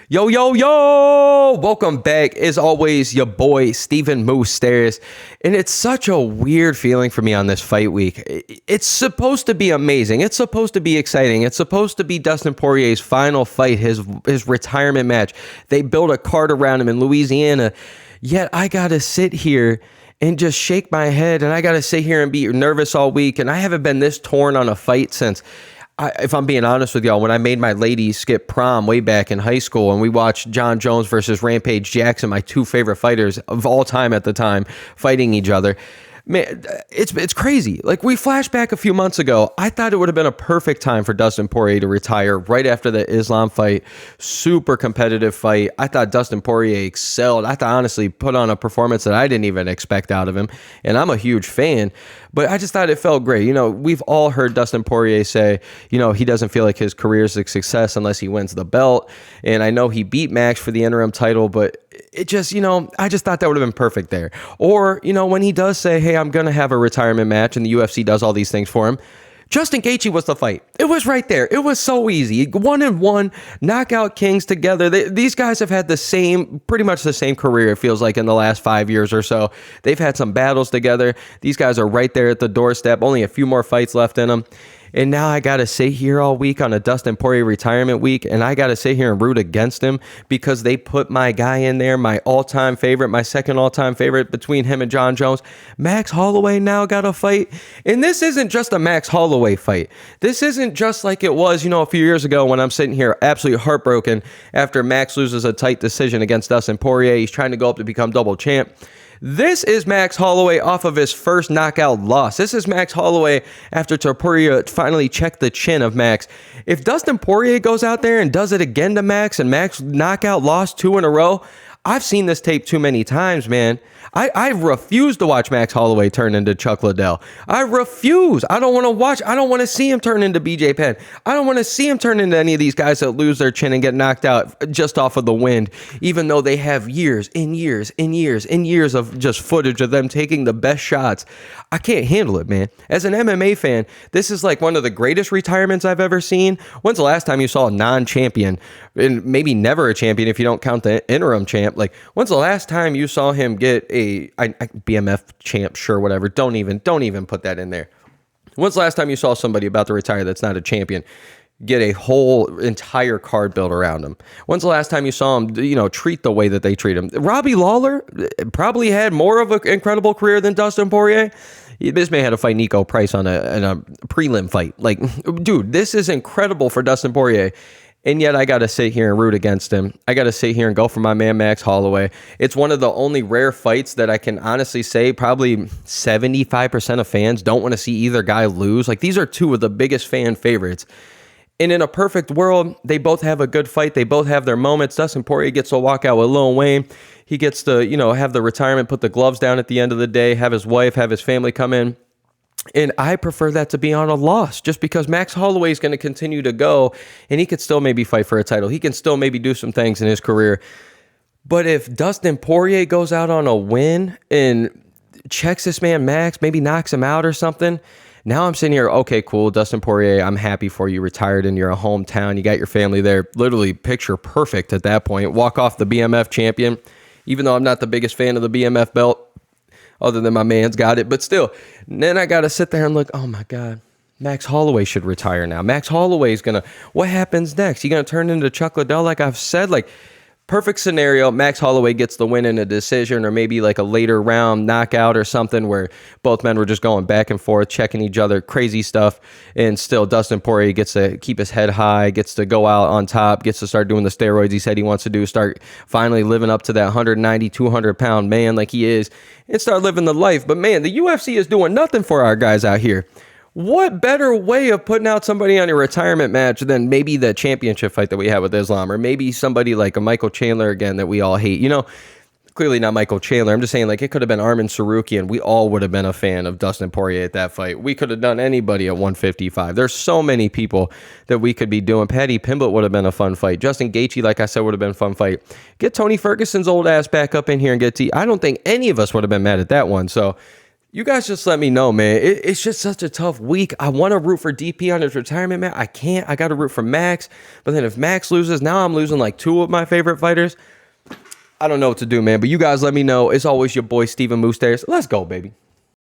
Yo, yo, yo! Welcome back. As always, your boy, Stephen Moustaris. And it's such a weird feeling for me on this fight week. It's supposed to be amazing. It's supposed to be exciting. It's supposed to be Dustin Poirier's final fight, his retirement match. They built a card around him in Louisiana. Yet I got to sit here and just shake my head. And I got to sit here and be nervous all week. And I haven't been this torn on a fight since... if I'm being honest with y'all, when I made my ladies skip prom way back in high school and we watched John Jones versus Rampage Jackson, my two favorite fighters of all time at the time, fighting each other, man, it's crazy. Like, we flash back a few months ago, I thought it would have been a perfect time for Dustin Poirier to retire right after the Islam fight. Super competitive fight. I thought Dustin Poirier excelled. I thought, honestly, put on a performance that I didn't even expect out of him, and I'm a huge fan. But I just thought it felt great. You know, we've all heard Dustin Poirier say, you know, he doesn't feel like his career is a success unless he wins the belt. And I know he beat Max for the interim title, but it just, you know, I just thought that would have been perfect there. Or, you know, when he does say, hey, I'm going to have a retirement match and the UFC does all these things for him, Justin Gaethje was the fight. It was right there. It was so easy. 1-1, knockout kings together. These guys have had pretty much the same career, it feels like, in the last 5 years or so. They've had some battles together. These guys are right there at the doorstep. Only a few more fights left in them. And now I got to sit here all week on a Dustin Poirier retirement week, and I got to sit here and root against him because they put my guy in there, my all-time favorite, my second all-time favorite between him and John Jones. Max Holloway now got a fight. And this isn't just a Max Holloway fight. This isn't just like it was, you know, a few years ago when I'm sitting here absolutely heartbroken after Max loses a tight decision against Dustin Poirier. He's trying to go up to become double champ. This is Max Holloway off of his first knockout loss. This is Max Holloway after Topuria finally checked the chin of Max. If Dustin Poirier goes out there and does it again to Max and Max knockout lost 2 in a row, I've seen this tape too many times, man. I refuse to watch Max Holloway turn into Chuck Liddell. I refuse. I don't want to watch. I don't want to see him turn into BJ Penn. I don't want to see him turn into any of these guys that lose their chin and get knocked out just off of the wind, even though they have years and years and years and years of just footage of them taking the best shots. I can't handle it, man. As an MMA fan, this is like one of the greatest retirements I've ever seen. When's the last time you saw a non-champion, and maybe never a champion if you don't count the interim champ? Like, when's the last time you saw him get a BMF champ? Sure, whatever. Don't even put that in there. When's the last time you saw somebody about to retire that's not a champion get a whole entire card built around him? When's the last time you saw him, you know, treat the way that they treat him? Robbie Lawler probably had more of an incredible career than Dustin Poirier. This man had to fight Nico Price on a prelim fight. Like, dude, this is incredible for Dustin Poirier. And yet I got to sit here and root against him. I got to sit here and go for my man, Max Holloway. It's one of the only rare fights that I can honestly say probably 75% of fans don't want to see either guy lose. Like, these are two of the biggest fan favorites. And in a perfect world, they both have a good fight. They both have their moments. Dustin Poirier gets to walk out with Lil Wayne. He gets to, you know, have the retirement, put the gloves down at the end of the day, have his wife, have his family come in. And I prefer that to be on a loss, just because Max Holloway is going to continue to go, and he could still maybe fight for a title. He can still maybe do some things in his career. But if Dustin Poirier goes out on a win and checks this man Max, maybe knocks him out or something, now I'm sitting here, okay, cool, Dustin Poirier, I'm happy for you, retired in your hometown. You got your family there. Literally picture perfect at that point. Walk off the BMF champion, even though I'm not the biggest fan of the BMF belt, other than my man's got it. But still, then I got to sit there and look, oh my God, Max Holloway should retire now. Max Holloway's going to, what happens next? He going to turn into Chuck Liddell like I've said? Like, perfect scenario, Max Holloway gets the win in a decision or maybe like a later round knockout or something where both men were just going back and forth, checking each other, crazy stuff. And still Dustin Poirier gets to keep his head high, gets to go out on top, gets to start doing the steroids he said he wants to do, start finally living up to that 190, 200-pound man like he is, and start living the life. But man, the UFC is doing nothing for our guys out here. What better way of putting out somebody on a retirement match than maybe the championship fight that we had with Islam, or maybe somebody like a Michael Chandler again that we all hate? You know, clearly not Michael Chandler. I'm just saying, like, it could have been Arman Sarukian. We all would have been a fan of Dustin Poirier at that fight. We could have done anybody at 155. There's so many people that we could be doing. Paddy Pimblett would have been a fun fight. Justin Gaethje, like I said, would have been a fun fight. Get Tony Ferguson's old ass back up in here and get I don't think any of us would have been mad at that one. So, You guys just let me know, man. It's just such a tough week. I want to root for DP on his retirement, man. I can't. I got to root for Max. But then if Max loses, now I'm losing like two of my favorite fighters. I don't know what to do, man. But you guys let me know. It's always your boy, Steven Moustaris. Let's go, baby.